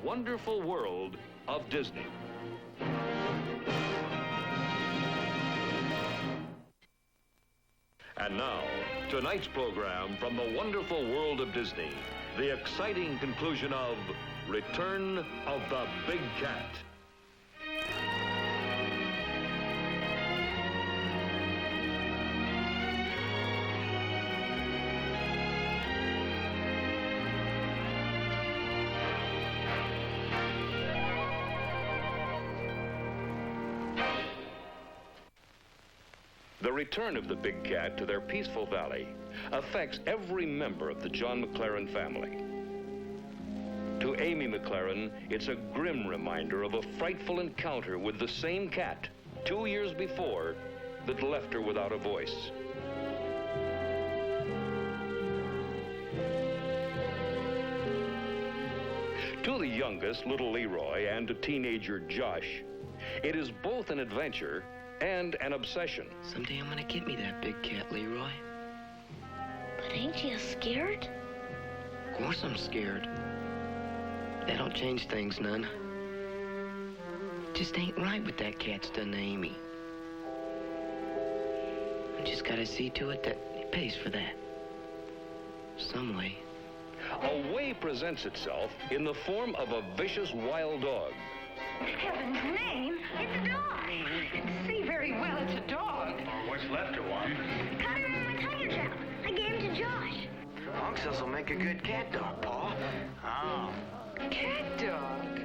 wonderful world of Disney. And now, tonight's program from the wonderful world of Disney, the exciting conclusion of Return of the Big Cat. The return of the Big Cat to their peaceful valley affects every member of the John McClaren family. To Amy McClaren, it's a grim reminder of a frightful encounter with the same cat 2 years before that left her without a voice. To the youngest, little Leroy, and to teenager Josh, it is both an adventure and an obsession. Someday I'm gonna get me that big cat, Leroy. But ain't you scared? Of course I'm scared. That don't change things none. Just ain't right what that cat's done to Amy. I just gotta see to it that it pays for that. Some way. A way presents itself in the form of a vicious wild dog. Heaven's name, it's a dog. See very well it's a dog. Or what's left of one. Caught him in my tiger trap. I gave him to Josh. Unks will make a good cat dog, Pa. Oh. Cat dog.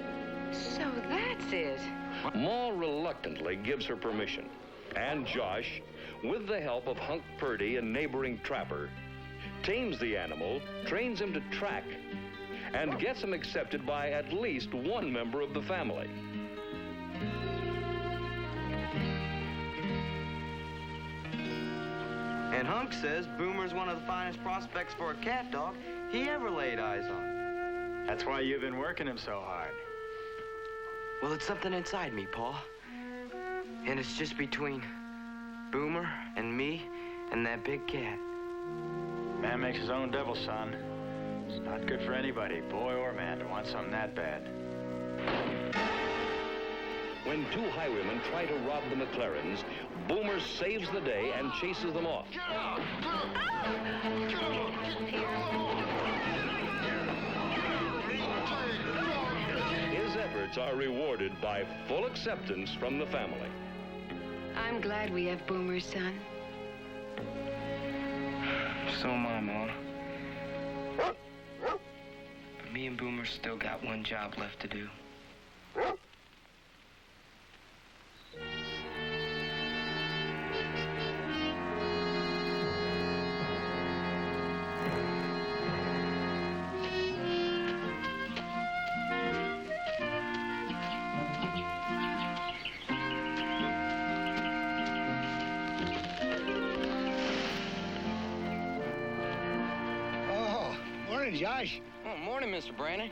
So that's it. Ma reluctantly gives her permission, and Josh, with the help of Hunk Purdy, a neighboring trapper, tames the animal, trains him to track, and gets him accepted by at least one member of the family. And Hunk says Boomer's one of the finest prospects for a cat dog he ever laid eyes on. That's why you've been working him so hard. Well, it's something inside me, Pa. And it's just between Boomer and me and that big cat. Man makes his own devil, son. It's not good for anybody, boy or man, to want something that bad. When two highwaymen try to rob the McClarens, Boomer saves the day and chases them off. His efforts are rewarded by full acceptance from the family. I'm glad we have Boomer, son. So am I, Ma. But me and Boomer still got one job left to do. Josh. Oh, morning, Mr. Brandon.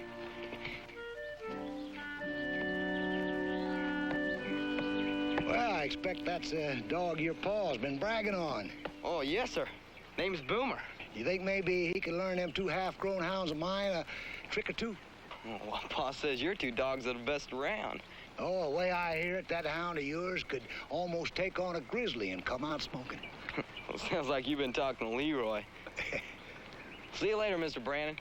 Well, I expect that's a dog your pa's been bragging on. Oh, yes, sir. Name's Boomer. You think maybe he could learn them two half-grown hounds of mine a trick or two? Oh, well, Pa says your two dogs are the best around. Oh, the way I hear it, that hound of yours could almost take on a grizzly and come out smoking. Well, sounds like you've been talking to Leroy. See you later, Mr. Brandon.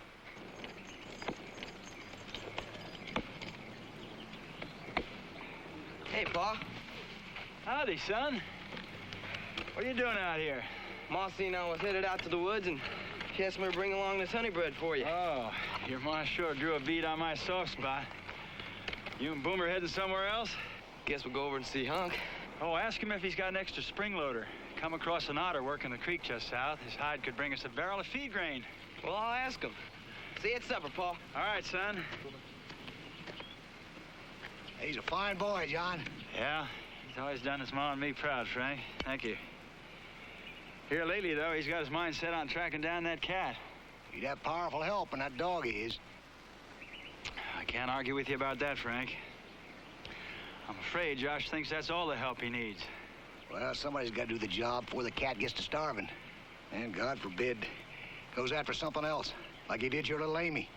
Hey, Pa. Howdy, son. What are you doing out here? Ma seen I was headed out to the woods, and she asked me to bring along this honey bread for you. Oh, your ma sure drew a bead on my soft spot. You and Boomer heading somewhere else? Guess we'll go over and see Hunk. Oh, ask him if he's got an extra spring loader. Come across an otter working the creek just south. His hide could bring us a barrel of feed grain. Well, I'll ask him. See you at supper, Pa. All right, son. He's a fine boy, John. Yeah, he's always done his ma and me proud, Frank. Thank you. Here lately, though, he's got his mind set on tracking down that cat. He'd have powerful help in that dog he is. I can't argue with you about that, Frank. I'm afraid Josh thinks that's all the help he needs. Well, somebody's got to do the job before the cat gets to starving. And God forbid, goes after something else, like he did your little Amy.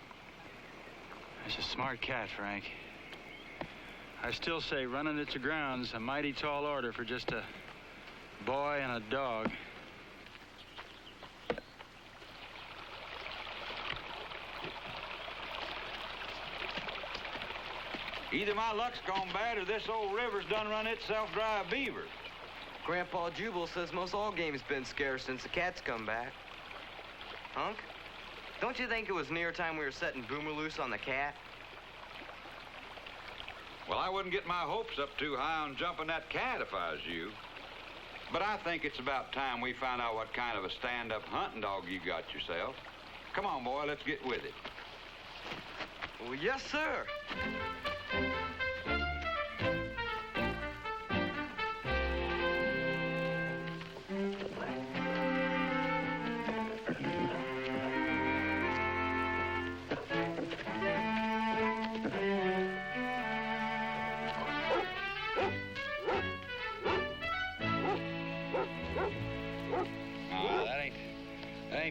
It's a smart cat, Frank. I still say running it to ground's a mighty tall order for just a boy and a dog. Either my luck's gone bad or this old river's done run itself dry of beaver. Grandpa Jubal says most all game's been scarce since the cats come back. Hunk, don't you think it was near time we were setting Boomer loose on the cat? Well, I wouldn't get my hopes up too high on jumping that cat if I was you. But I think it's about time we found out what kind of a stand-up hunting dog you got yourself. Come on, boy, let's get with it. Well, yes, sir.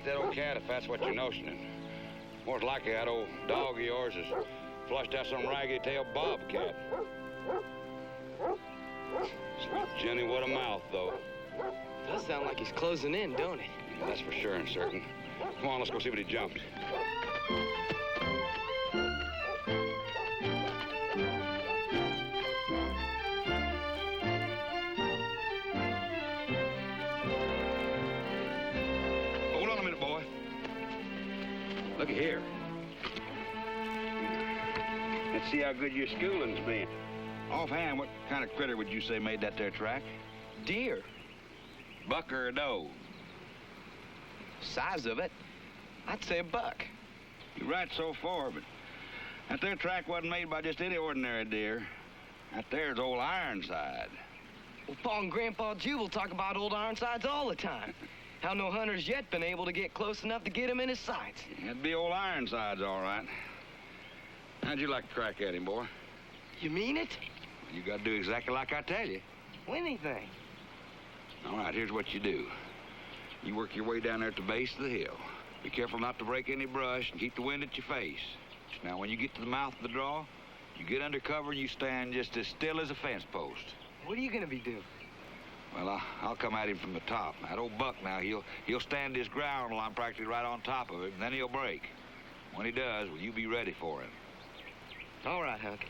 That old cat, if that's what you're notioning. More than likely that old dog of yours has flushed out some raggedy-tailed bobcat. Sweet Jenny, what a mouth, though. Does sound like he's closing in, don't he? Yeah, that's for sure and certain. Come on, let's go see what he jumped. Look here. Let's see how good your schooling's been. Offhand, what kind of critter would you say made that there track? Deer. Buck or a doe? Size of it, I'd say a buck. You're right so far, but that there track wasn't made by just any ordinary deer. That there's old Ironside. Well, Pa and Grandpa Jubal talk about old Ironsides all the time. How no hunter's yet been able to get close enough to get him in his sights. That'd be old Ironsides, all right. How'd you like to crack at him, boy? You mean it? You gotta do exactly like I tell you. Anything. All right, here's what you do. You work your way down there at the base of the hill. Be careful not to break any brush and keep the wind at your face. Now, when you get to the mouth of the draw, you get under cover and you stand just as still as a fence post. What are you gonna be doing? Well, I'll come at him from the top. That old buck now, he'll stand his ground while I'm practically right on top of him, and then he'll break. When he does, will you be ready for him? All right, Hunk.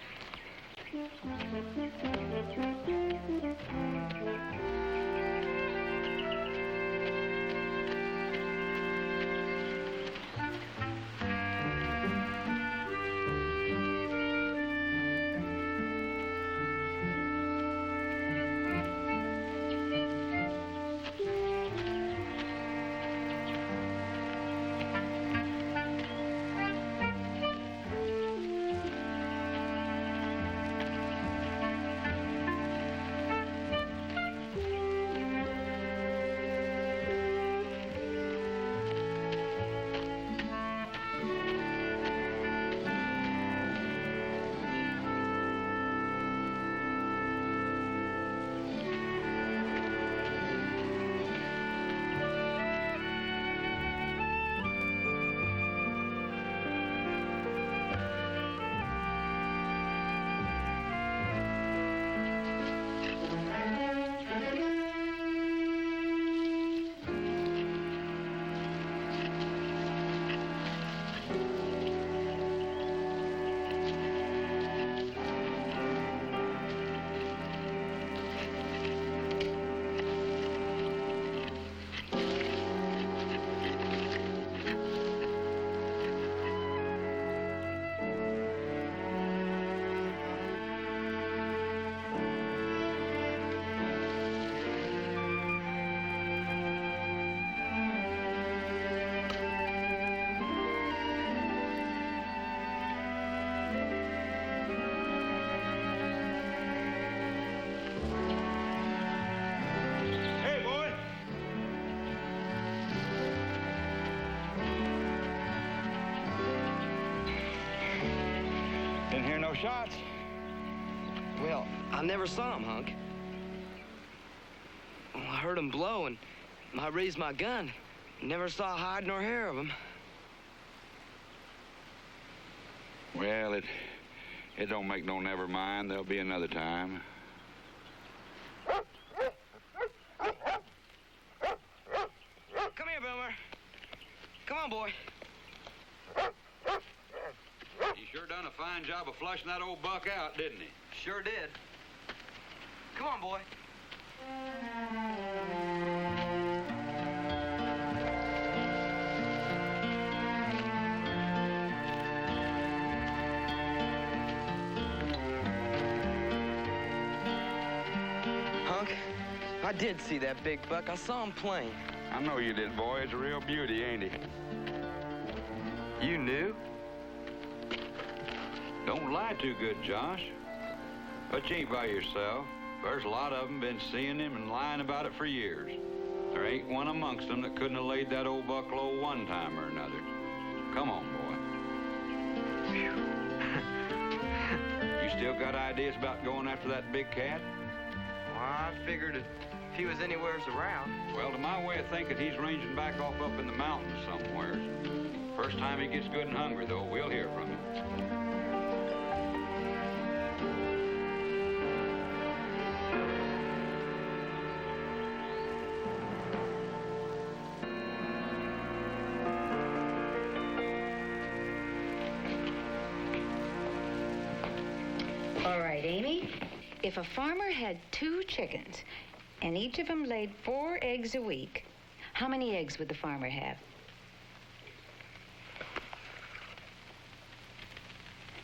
Didn't hear no shots. Well, I never saw him, Hunk. Well, I heard him blow, and I raised my gun. Never saw hide nor hair of him. Well, it don't make no never mind. There'll be another time. Come here, Boomer. Come on, boy. He sure done a fine job of flushing that old buck out, didn't he? Sure did. Come on, boy. Hunk, I did see that big buck. I saw him playing. I know you did, boy. It's a real beauty, ain't he? You knew? Don't lie too good, Josh. But you ain't by yourself. There's a lot of them been seeing him and lying about it for years. There ain't one amongst them that couldn't have laid that old buck low one time or another. Come on, boy. You still got ideas about going after that big cat? Well, I figured if he was anywheres around. Well, to my way of thinking, he's ranging back off up in the mountains somewhere. First time he gets good and hungry, though, we'll hear from him. All right, Amy. If a farmer had 2 chickens and each of them laid 4 eggs a week, how many eggs would the farmer have?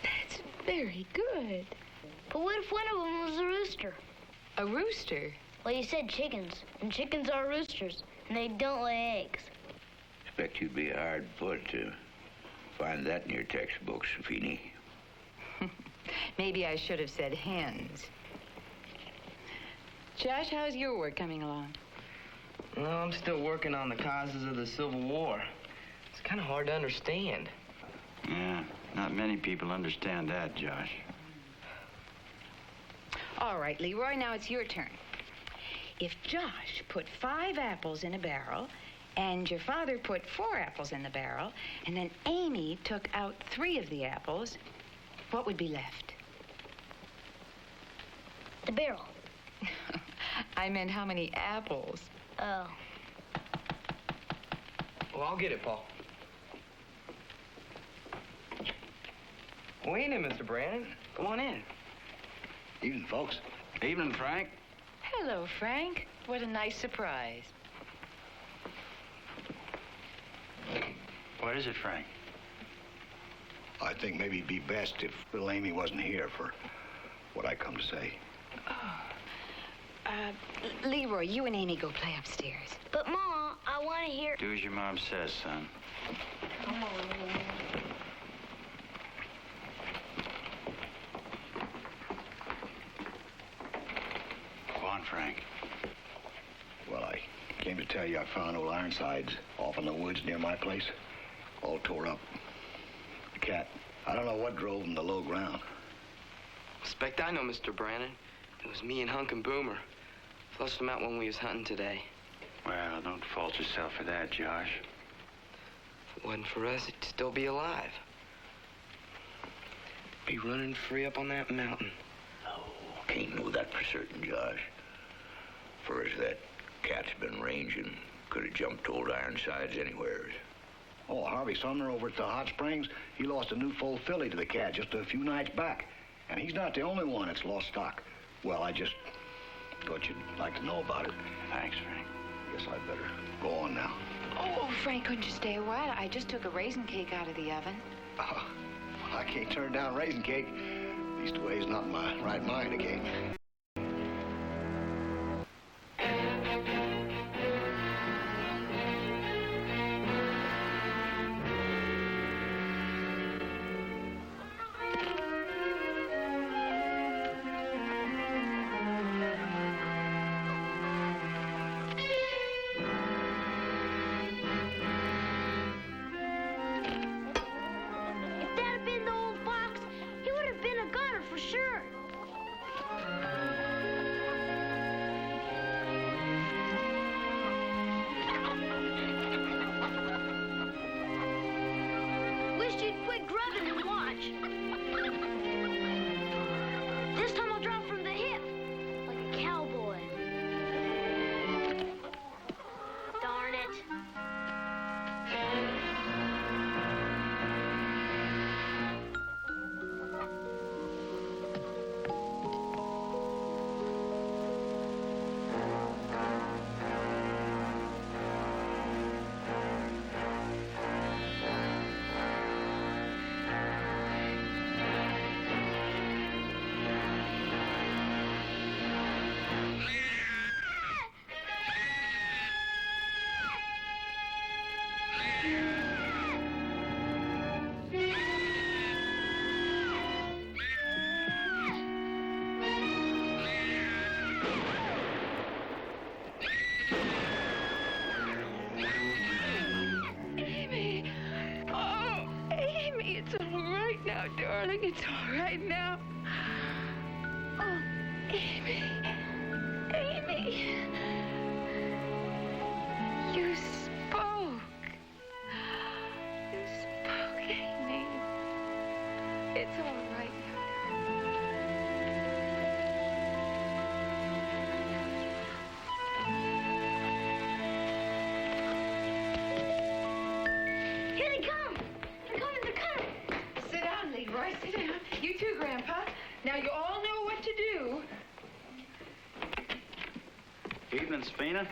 That's very good. But what if one of them was a rooster? A rooster? Well, you said chickens, and chickens are roosters, and they don't lay eggs. Expect you'd be hard put to find that in your textbook, Sophina. Maybe I should have said hens. Josh, how's your work coming along? Well, I'm still working on the causes of the Civil War. It's kind of hard to understand. Yeah, not many people understand that, Josh. All right, Leroy, now it's your turn. If Josh put 5 apples in a barrel, and your father put 4 apples in the barrel, and then Amy took out 3 of the apples, what would be left? The barrel. I meant how many apples. Oh. Well, I'll get it, Paul. Well, ain't it, Mr. Brandon? Come on in. Evening, folks. Evening, Frank. Hello, Frank. What a nice surprise. What is it, Frank? I think maybe it'd be best if little Amy wasn't here for what I come to say. Leroy, you and Amy go play upstairs. But, Ma, I want to hear... Do as your mom says, son. Go on, Frank. Well, I came to tell you I found old Ironsides off in the woods near my place, all tore up. The cat, I don't know what drove him to low ground. Expect I know, Mr. Brandon. It was me and Hunk and Boomer. Flushed him out when we was hunting today. Well, don't fault yourself for that, Josh. If it wasn't for us, he'd still be alive. Be running free up on that mountain. No, can't know that for certain, Josh. For as that cat's been ranging, could have jumped old Ironsides anywheres. Oh, Harvey Sumner over at the Hot Springs, he lost a new foal filly to the cat just a few nights back. And he's not the only one that's lost stock. Well, I just thought you'd like to know about it. Thanks, Frank. Guess I'd better go on now. Oh, Frank, couldn't you stay a while? I just took a raisin cake out of the oven. I can't turn down raisin cake. Leastways, not in my right mind again. If that had been the old fox, he would have been a gunner for sure. it's all right now, darling. It's all right now. Oh, Amy. Amy. You spoke. You spoke, Amy. It's all right now, Here they come! They're coming, they're coming! Sit down, Leroy. Sit down. You too, Grandpa. Now you all know what to do. Evening, Sophina.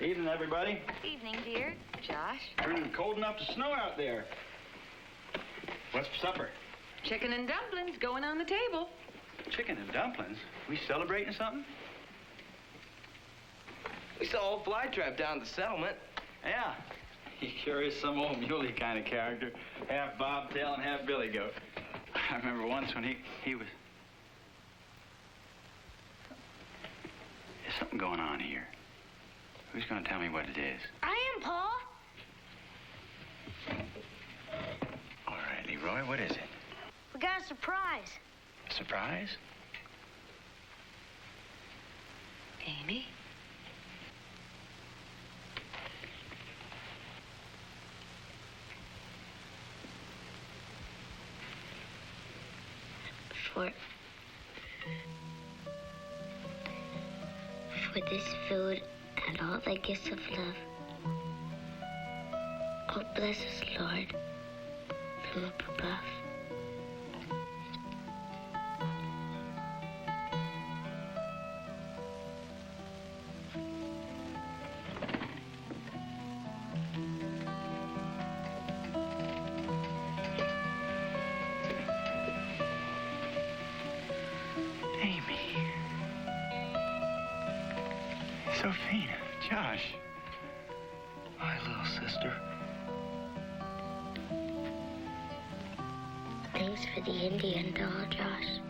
Evening, everybody. Evening, dear. Josh. Turning cold enough to snow out there. What's for supper? Chicken and dumplings going on the table. Chicken and dumplings? We celebrating something? We saw old Flytrap down at the settlement. Yeah. He sure is some old muley kind of character. Half bobtail and half billy goat. I remember once when he was... There's something going on here. Who's going to tell me what it is? I am, Pa. All right, Leroy, what is it? We got a surprise. A surprise? Amy? For this food and all thy gifts of love. Oh, bless us, Lord, from up above. Amy. Sophina. Josh. My little sister. Thanks for the Indian doll, Josh.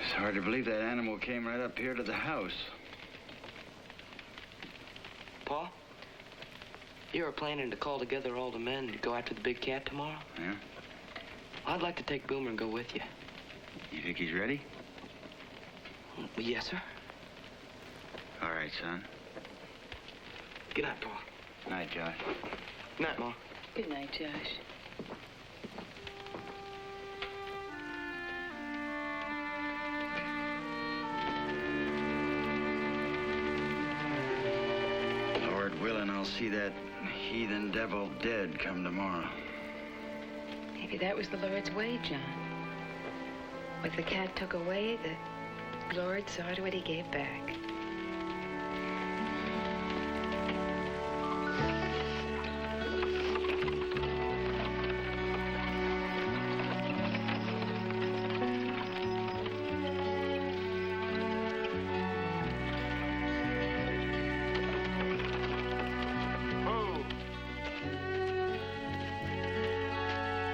It's hard to believe that animal came right up here to the house. Pa, you were planning to call together all the men to go after the big cat tomorrow? Yeah? I'd like to take Boomer and go with you. You think he's ready? Yes, sir. All right, son. Good night, Pa. Night, Josh. Good night, Ma. Good night, Josh. Lord willing, I'll see that heathen devil dead come tomorrow. Maybe that was the Lord's way, John. What the cat took away, the Lord saw to it he gave back.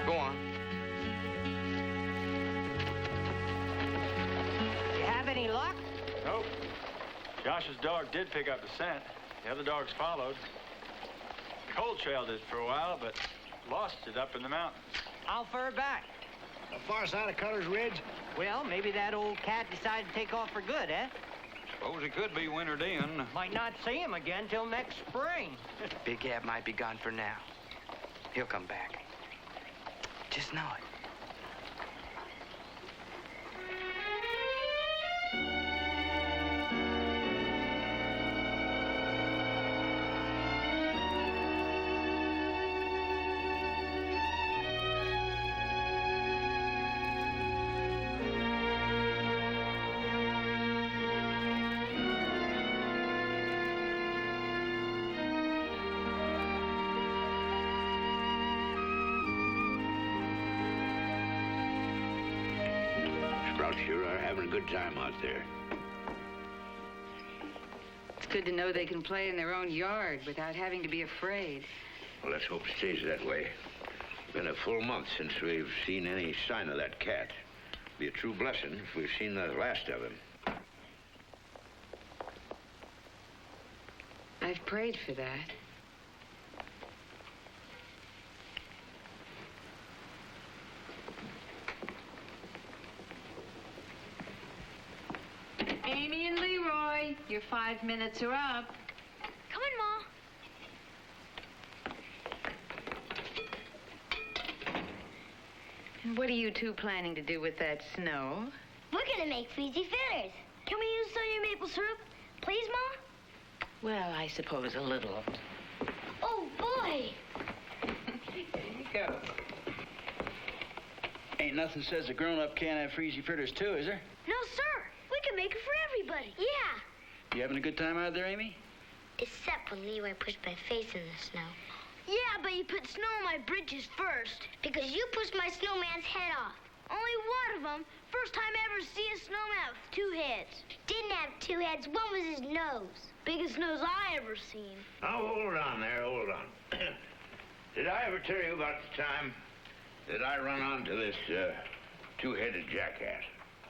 Go on. You have any luck? Nope. Josh's dog did pick up the scent. The other dogs followed. Cold trailed it for a while, but lost it up in the mountains. How far back? The far side of Cutter's Ridge. Well, maybe that old cat decided to take off for good, eh? Suppose he could be wintered in. Might not see him again till next spring. Big cat might be gone for now. He'll come back. Just know it. good time out there. It's good to know they can play in their own yard without having to be afraid. Well, let's hope it stays that way. Been a full month since we've seen any sign of that cat. Be a true blessing if we've seen the last of him. I've prayed for that. Amy and Leroy, your 5 minutes are up. Come on, Ma. And what are you two planning to do with that snow? We're gonna make freezy fritters. Can we use some of your maple syrup? Please, Ma? Well, I suppose a little. Oh, boy. There you go. Ain't nothing says a grown-up can't have freezy fritters, too, is there? No, sir. We can make it for everybody. Yeah. You having a good time out there, Amy? Except when Leroy pushed my face in the snow. Yeah, but you put snow on my bridges first. Because you pushed my snowman's head off. Only one of them. First time I ever see a snowman with 2 heads. Didn't have 2 heads. One was his nose. Biggest nose I ever seen. Now, hold on there, hold on. Did I ever tell you about the time that I run onto this two-headed jackass?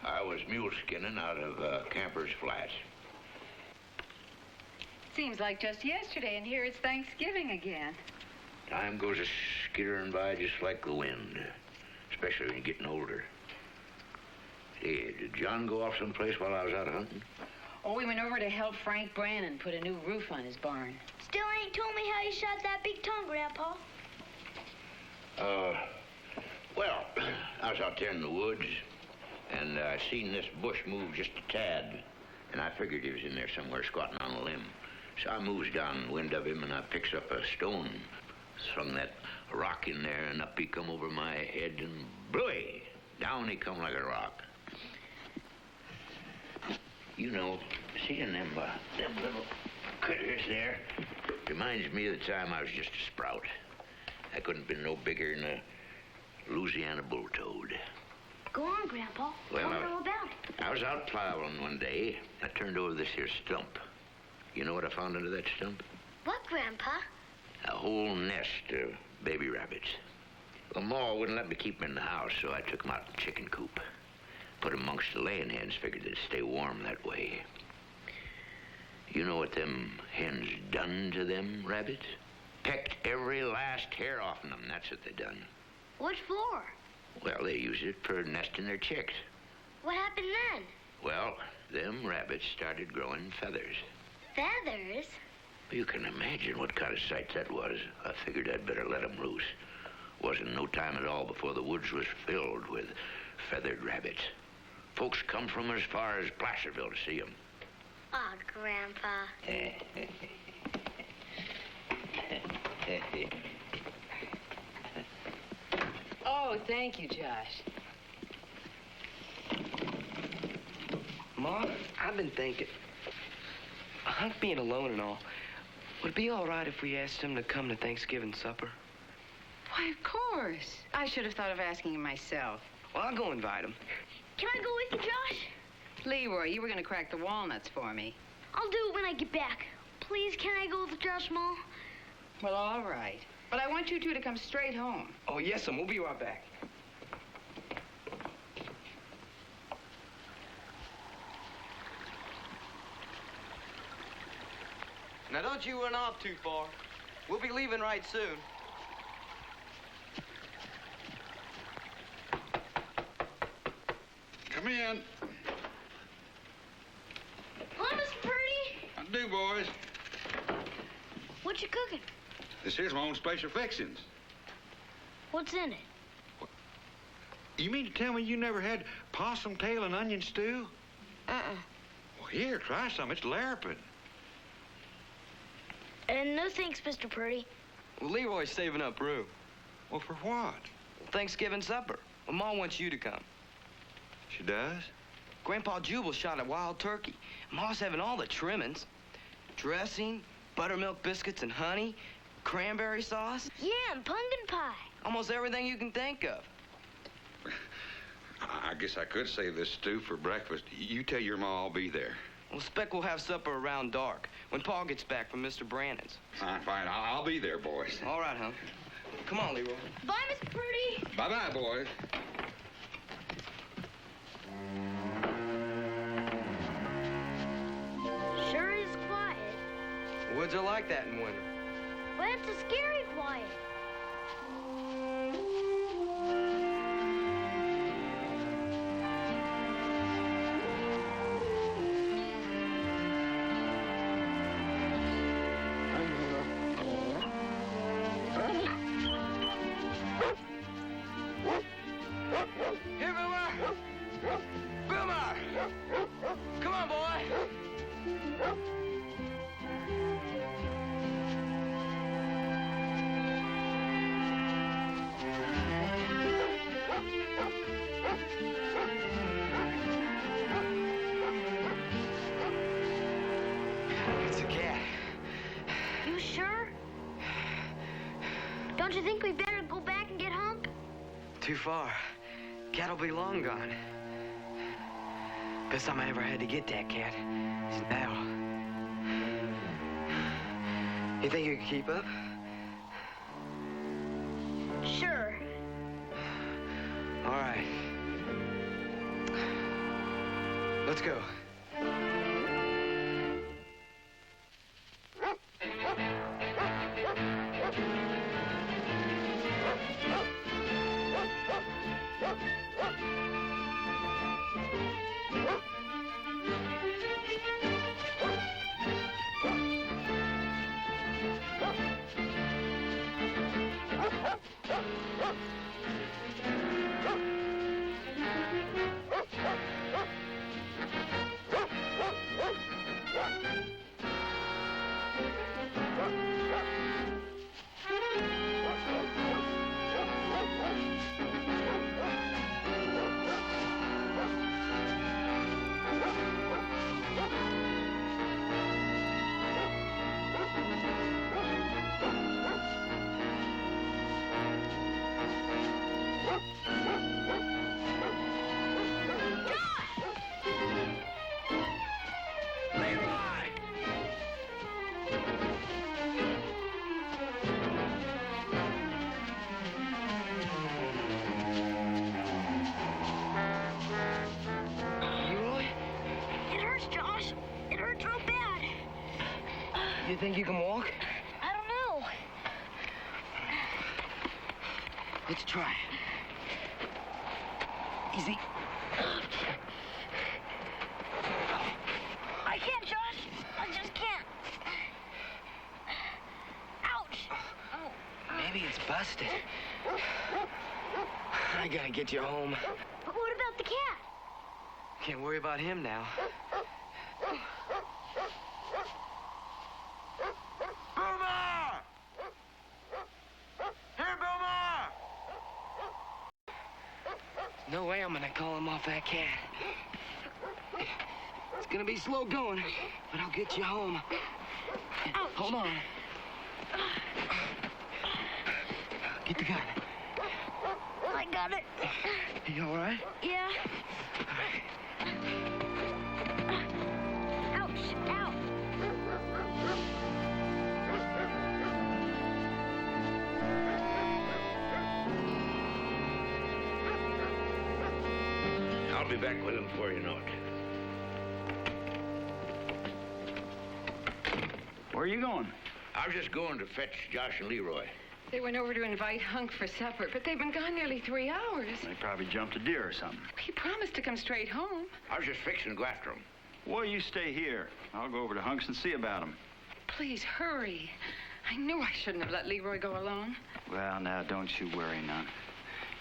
I was mule skinning out of Camper's Flats. Seems like just yesterday, and here it's Thanksgiving again. Time goes skittering by just like the wind, especially when you're getting older. Hey, did John go off someplace while I was out hunting? Oh, we went over to help Frank Brannon put a new roof on his barn. Still ain't told me how you shot that big tongue, Grandpa. Well, I was out there in the woods, and I seen this bush move just a tad, and I figured he was in there somewhere squatting on a limb. So I moves downwind of him, and I picks up a stone, swung that rock in there, and up he come over my head, and blooey, down he come like a rock. You know, seeing them little critters there reminds me of the time I was just a sprout. I couldn't have been no bigger than a Louisiana bull toad. Go on, Grandpa. Well, Tell me all about it. I was out plowing one day. I turned over this here stump. You know what I found under that stump? What, Grandpa? A whole nest of baby rabbits. Well, Ma wouldn't let me keep them in the house, so I took them out in the chicken coop. Put them amongst the laying hens, figured they'd stay warm that way. You know what them hens done to them rabbits? Pecked every last hair off of them, that's what they done. What for? Well, they used it for nesting their chicks. What happened then? Well, them rabbits started growing feathers. Feathers? You can imagine what kind of sight that was. I figured I'd better let them loose. Wasn't no time at all before the woods was filled with feathered rabbits. Folks come from as far as Placerville to see them. Aw, Grandpa. Oh, thank you, Josh. Ma, I've been thinking. Hank being alone and all, would it be all right if we asked him to come to Thanksgiving supper? Why, of course. I should have thought of asking him myself. Well, I'll go invite him. Can I go with you, Josh? Leroy, you were going to crack the walnuts for me. I'll do it when I get back. Please, can I go with Josh, Ma? Well, all right. But I want you two to come straight home. Oh, yes, we'll be right back. Now, don't you run off too far. We'll be leaving right soon. Come in. Hello, Mr. Purdy. How do, boys? What you cooking? This here's my own special fixings. What's in it? You mean to tell me you never had possum tail and onion stew? Well, here, try some. It's larping. No thanks, Mr. Purdy. Well, Leroy's saving up room. Well, for what? Thanksgiving supper. Well, Ma wants you to come. She does? Grandpa Jubal shot a wild turkey. Ma's having all the trimmings. Dressing, buttermilk biscuits and honey, cranberry sauce. Yeah, and pumpkin pie. Almost everything you can think of. I guess I could save this stew for breakfast. You tell your ma I'll be there. Well, Speck will have supper around dark, when Pa gets back from Mr. Brandon's. Fine. I'll be there, boys. All right, Hunk. Come on, Leroy. Bye, Miss Purdy. Bye-bye, boys. Sure is quiet. Woods are like that in winter. But it's a scary quiet. Here, Boomer! Boomer! Come on, boy! It's a cat. You sure? Don't you think we better go back and get Hunk? Too far. Cat'll be long gone. Best time I ever had to get that cat is now. You think you can keep up? Sure. All right. Let's go. You think you can walk? I don't know. Let's try. Easy. I can't, Josh. I just can't. Ouch. Oh. Maybe it's busted. I gotta get you home. But what about the cat? Can't worry about him now. Boomer! Here, Boomer! No way I'm gonna call him off that cat. It's gonna be slow going, but I'll get you home. Ouch. Hold on. Get the gun. I got it. You all right? Yeah. Ouch. Ow. I'll be back with him before you know it. Where are you going? I was just going to fetch Josh and Leroy. They went over to invite Hunk for supper, but they've been gone nearly 3 hours. They probably jumped a deer or something. He promised to come straight home. I was just fixing to go after him. Well, you stay here. I'll go over to Hunk's and see about him. Please, hurry. I knew I shouldn't have let Leroy go alone. Well, now, don't you worry none.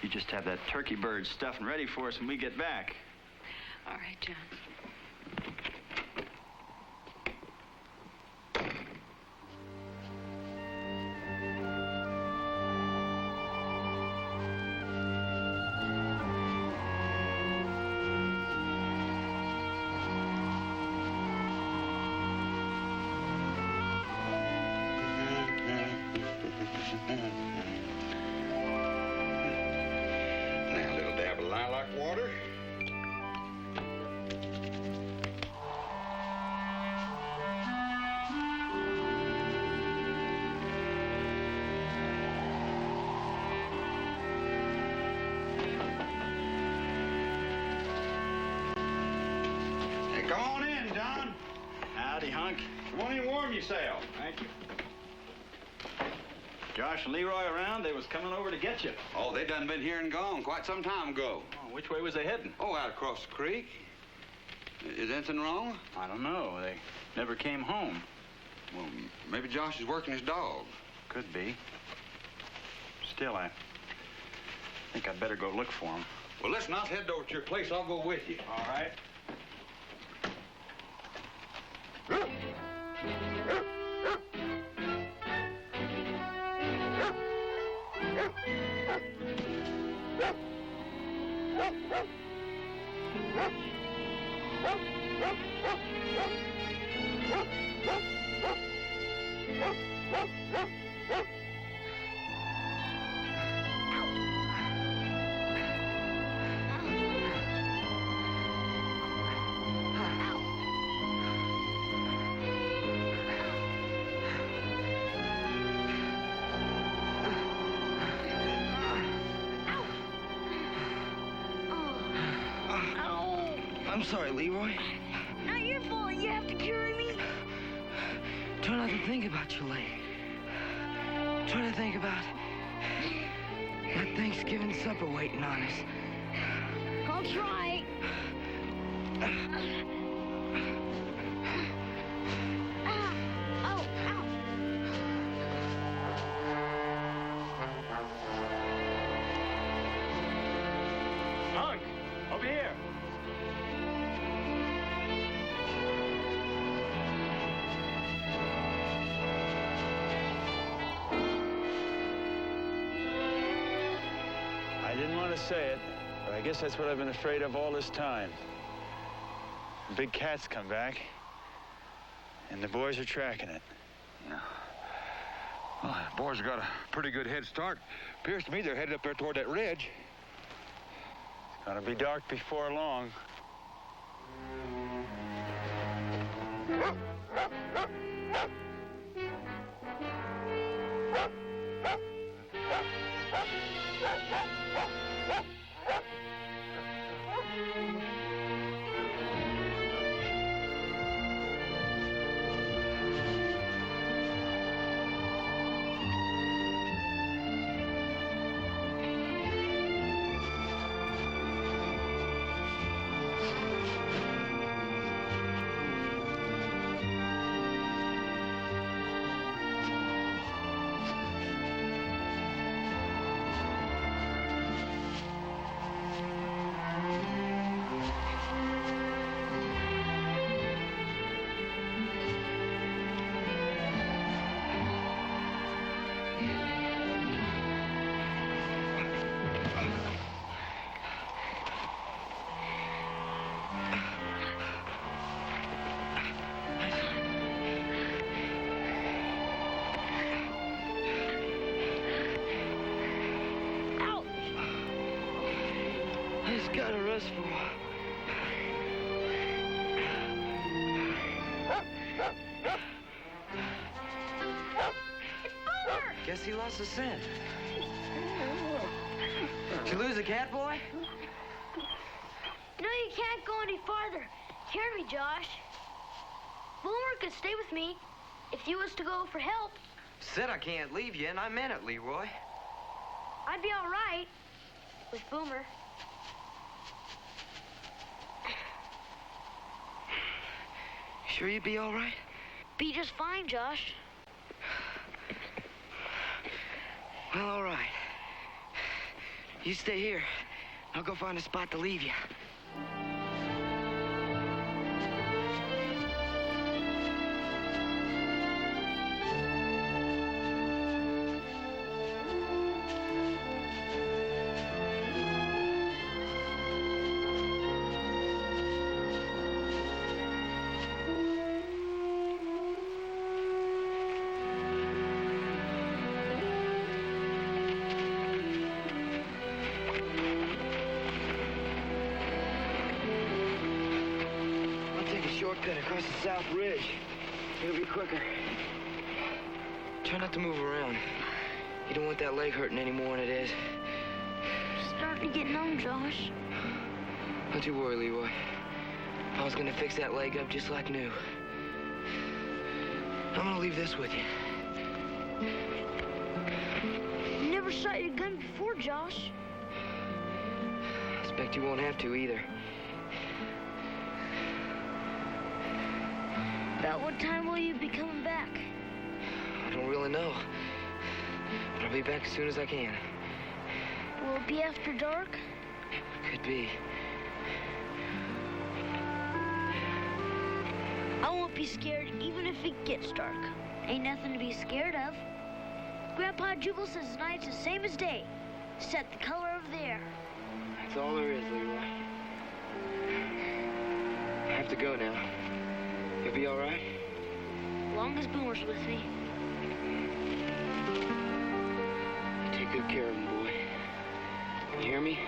You just have that turkey bird stuffing ready for us when we get back. All right, John. I like water. Hey, come on in, John. Howdy, Hunk. Come on in and warm yourself. Thank you. Josh and Leroy around? They was coming over to get you. Oh, they done been here and gone quite some time ago. Oh, which way was they heading? Oh, out across the creek. Is anything wrong? I don't know. They never came home. Well, maybe Josh is working his dog. Could be. Still, I think I'd better go look for him. Well, listen, I'll head over to your place. I'll go with you. All right. I'm sorry, Leroy. Not your fault. You have to carry me. Try not to think about your leg. Try to think about that Thanksgiving supper waiting on us. I'll try. Hunk, over here. I didn't want to say it, but I guess that's what I've been afraid of all this time. The big cat's come back, and the boys are tracking it. Yeah. Well, the boys have got a pretty good head start. Appears to me they're headed up there toward that ridge. It's gonna be dark before long. Gotta rest for a while. Guess he lost the scent. Did you lose the cat, boy? No, you can't go any farther. Carry me, Josh. Boomer could stay with me if you was to go for help. Said I can't leave you, and I meant it, Leroy. I'd be all right with Boomer. Sure you'd be all right? Be just fine, Josh. Well, all right. You stay here. I'll go find a spot to leave you. across the South Ridge. It'll be quicker. Try not to move around. You don't want that leg hurting any more than it is. It's starting to get numb, Josh. Don't you worry, Leroy. I was gonna fix that leg up just like new. I'm gonna leave this with you. You never shot your gun before, Josh. I expect you won't have to either. About what time will you be coming back? I don't really know. But I'll be back as soon as I can. Will it be after dark? Could be. I won't be scared even if it gets dark. Ain't nothing to be scared of. Grandpa Jubal says night's the same as day. Set the color of the air. That's all there is, Leroy. I have to go now. You'll be all right? Long as Boomer's with me. Take good care of him, boy. You hear me?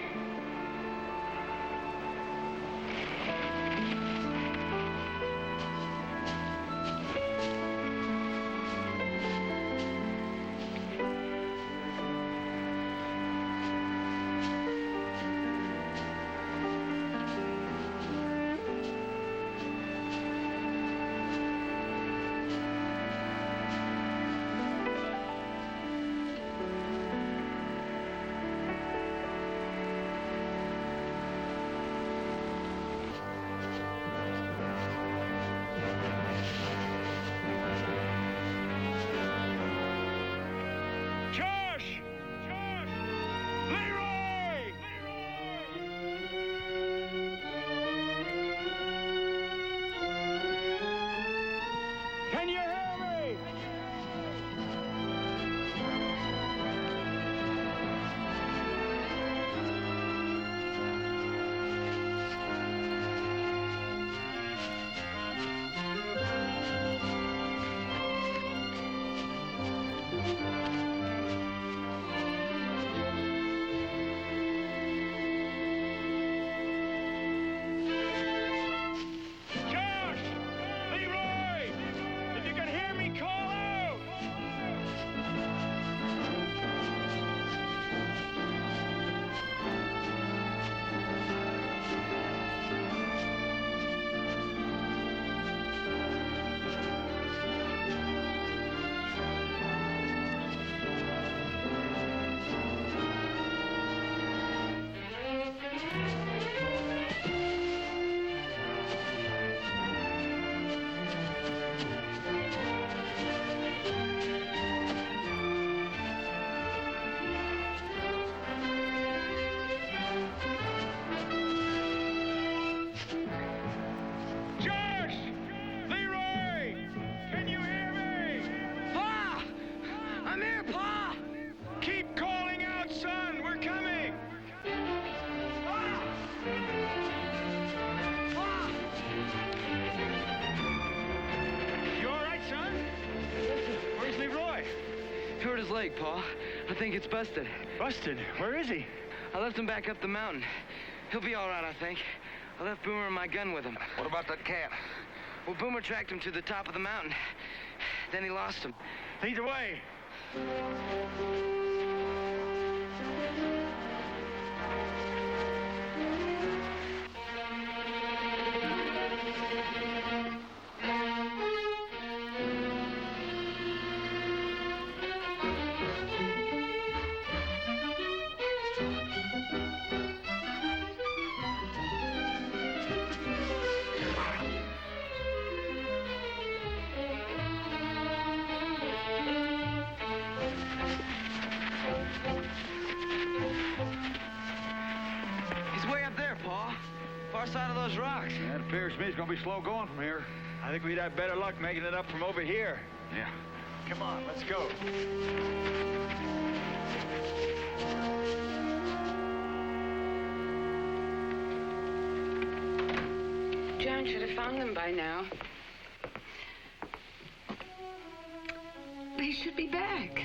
Leg, Pa. I think it's busted. Busted? Where is he? I left him back up the mountain. He'll be all right, I think. I left Boomer and my gun with him. What about that cat? Well, Boomer tracked him to the top of the mountain. Then he lost him. Lead the way. Side of those rocks. Yeah, it appears to me it's gonna be slow going from here. I think we'd have better luck making it up from over here. Yeah. Come on, let's go. John should have found them by now. They should be back.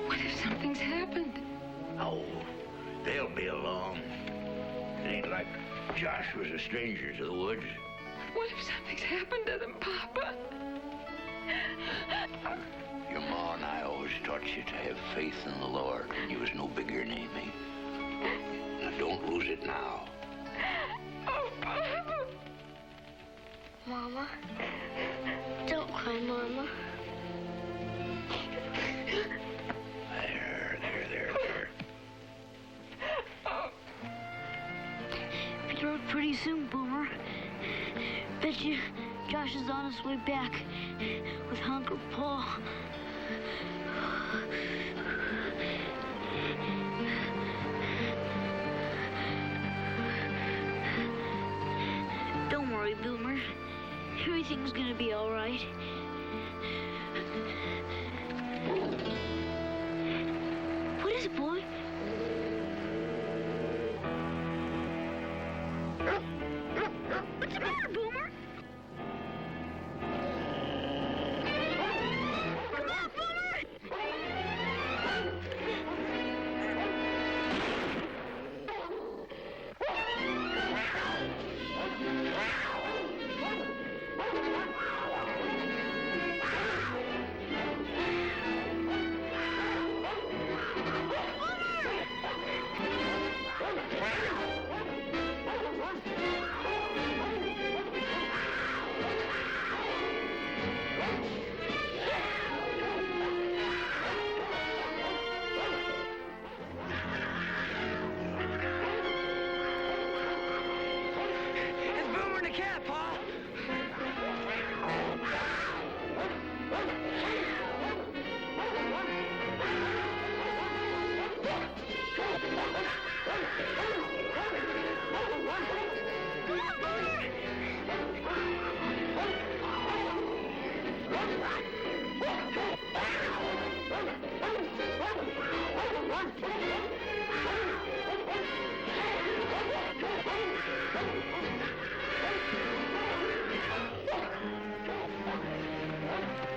What if something's happened? Oh, they'll be along. It ain't like Josh was a stranger to the woods. What if something's happened to them, Papa? Your ma and I always taught you to have faith in the Lord when you was no bigger than Amy. Now, don't lose it now. Oh, Papa. Mama. Don't cry, Mama. There. Oh. Be road pretty soon, Boomer. Bet you Josh is on his way back with Hunk or Paul. Don't worry, Boomer. Everything's gonna be all right. What is it, boy? What's the matter, Boomer? Come on, Boomer!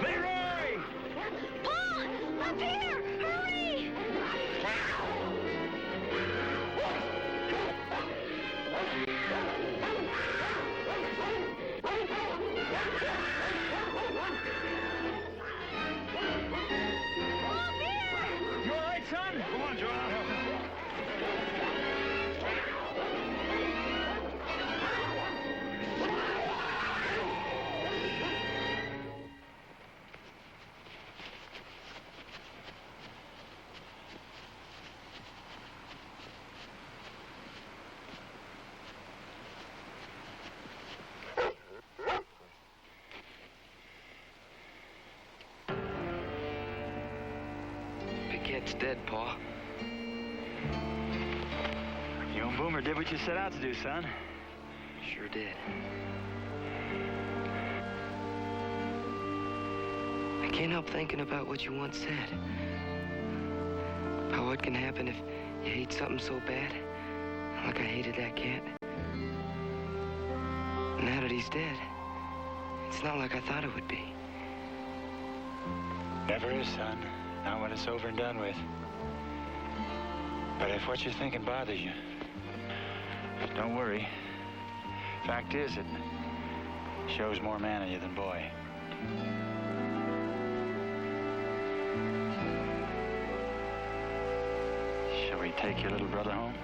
Leroy! Paul! Up here! Hurry! You all right, son? Come on, Joe. I'll help you. Big Cat's dead, Pa. You and Boomer did what you set out to do, son. Sure did. I can't help thinking about what you once said. About what can happen if you hate something so bad, like I hated that cat. Now that he's dead, it's not like I thought it would be. Never is, son. Not when it's over and done with. But if what you're thinking bothers you, don't worry. Fact is, it shows more man in you than boy. Shall we take your little brother home?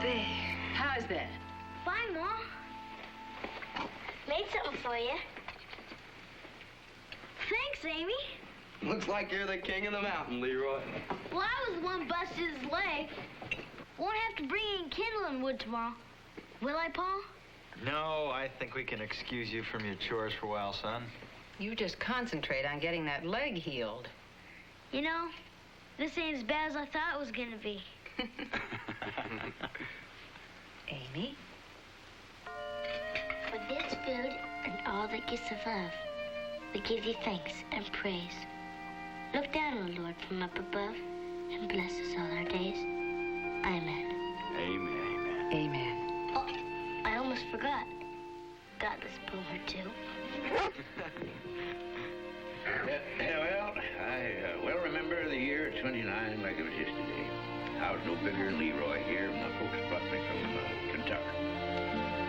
There. How's that? Fine, Mom. Made something for you. Thanks, Amy. Looks like you're the king of the mountain, Leroy. Well, I was the one busted his leg. Won't have to bring in kindling wood tomorrow. Will I, Paul? No, I think we can excuse you from your chores for a while, son. You just concentrate on getting that leg healed. You know, this ain't as bad as I thought it was gonna be. Amy? For this food and all the gifts of love. we give you thanks and praise. Look down, O Lord, from up above, and bless us all our days. Amen. Amen. Amen. Oh, I almost forgot. Godless boomer, too. Well, I well remember the year 29 like it was yesterday. I was no bigger than Leroy here when my folks brought me from Kentucky.